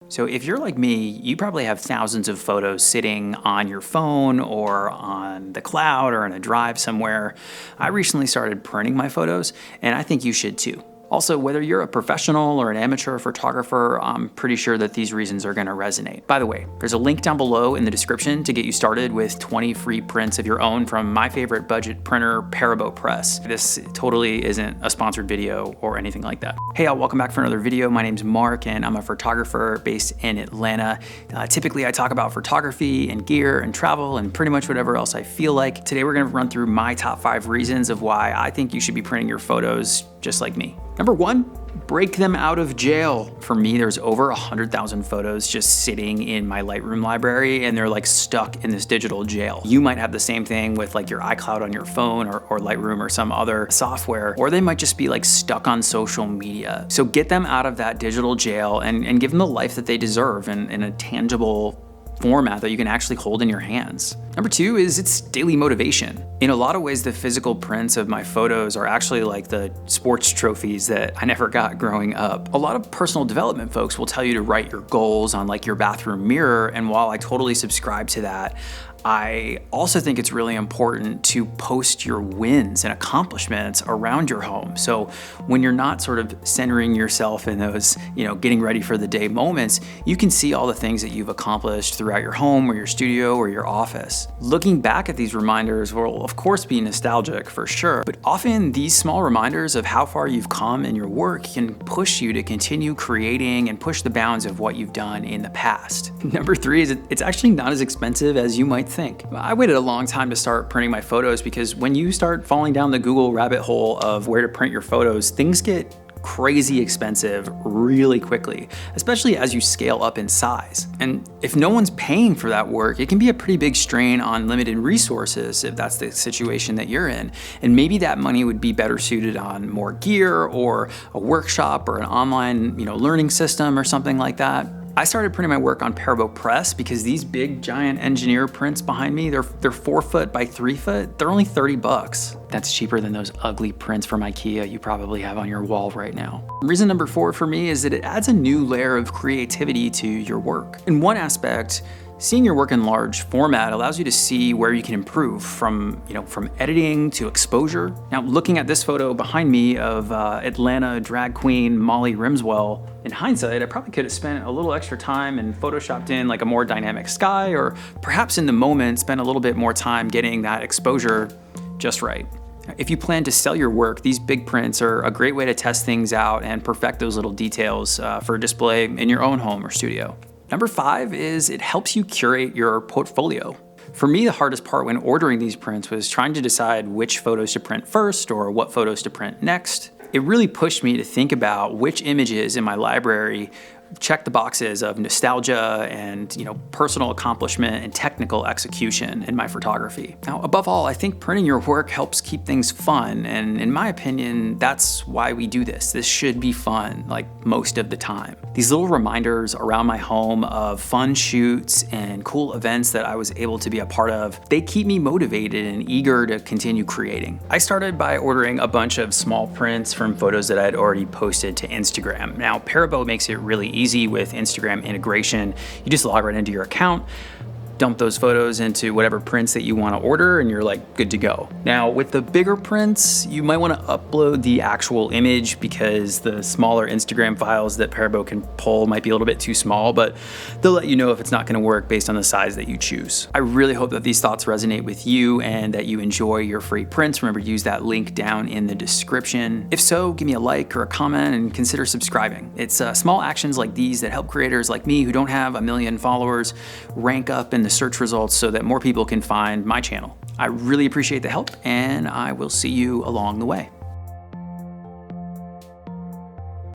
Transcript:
So if you're like me, you probably have thousands of photos sitting on your phone or on the cloud or in a drive somewhere. I recently started printing my photos, and I think you should too. Also, whether you're a professional or an amateur photographer, I'm pretty sure that these reasons are gonna resonate. By the way, there's a link down below in the description to get you started with 20 free prints of your own from my favorite budget printer, Parabo Press. This totally isn't a sponsored video or anything like that. Hey y'all, welcome back for another video. My name's Mark and I'm a photographer based in Atlanta. Typically I talk about photography and gear and travel and pretty much whatever else I feel like. Today we're gonna run through my top 5 reasons of why I think you should be printing your photos just like me. Number 1, break them out of jail. For me, there's over 100,000 photos just sitting in my Lightroom library and they're like stuck in this digital jail. You might have the same thing with like your iCloud on your phone or Lightroom or some other software, or they might just be like stuck on social media. So get them out of that digital jail and give them the life that they deserve in a tangible format that you can actually hold in your hands. Number 2 is it's daily motivation. In a lot of ways, the physical prints of my photos are actually like the sports trophies that I never got growing up. A lot of personal development folks will tell you to write your goals on like your bathroom mirror, and while I totally subscribe to that, I also think it's really important to post your wins and accomplishments around your home. So when you're not sort of centering yourself in those, getting ready for the day moments, you can see all the things that you've accomplished throughout your home or your studio or your office. Looking back at these reminders will of course be nostalgic for sure, but often these small reminders of how far you've come in your work can push you to continue creating and push the bounds of what you've done in the past. Number 3 is it's actually not as expensive as you might think. I waited a long time to start printing my photos because when you start falling down the Google rabbit hole of where to print your photos, things get crazy expensive really quickly, especially as you scale up in size. And if no one's paying for that work, it can be a pretty big strain on limited resources if that's the situation that you're in. And maybe that money would be better suited on more gear or a workshop or an online, learning system or something like that. I started printing my work on Parabo Press because these big giant engineer prints behind me, they're 4 foot by 3 foot. They're only $30. That's cheaper than those ugly prints from IKEA you probably have on your wall right now. Reason number 4 for me is that it adds a new layer of creativity to your work. In one aspect, seeing your work in large format allows you to see where you can improve from editing to exposure. Now, looking at this photo behind me of Atlanta drag queen Molly Rimswell, in hindsight, I probably could have spent a little extra time and photoshopped in like a more dynamic sky, or perhaps in the moment spent a little bit more time getting that exposure just right. If you plan to sell your work, these big prints are a great way to test things out and perfect those little details for display in your own home or studio. Number 5 is it helps you curate your portfolio. For me, the hardest part when ordering these prints was trying to decide which photos to print first or what photos to print next. It really pushed me to think about which images in my library check the boxes of nostalgia and personal accomplishment and technical execution in my photography. Now, above all, I think printing your work helps keep things fun, and in my opinion, that's why we do this. This should be fun, like most of the time. These little reminders around my home of fun shoots and cool events that I was able to be a part of, they keep me motivated and eager to continue creating. I started by ordering a bunch of small prints from photos that I had already posted to Instagram. Now, Parabo makes it really easy with Instagram integration. You just log right into your account, dump those photos into whatever prints that you want to order, and you're like good to go. Now with the bigger prints, you might want to upload the actual image because the smaller Instagram files that Parabo can pull might be a little bit too small, but they'll let you know if it's not going to work based on the size that you choose. I really hope that these thoughts resonate with you and that you enjoy your free prints. Remember to use that link down in the description. If so, give me a like or a comment and consider subscribing. It's small actions like these that help creators like me who don't have a million followers rank up in the search results so that more people can find my channel. I really appreciate the help, and I will see you along the way.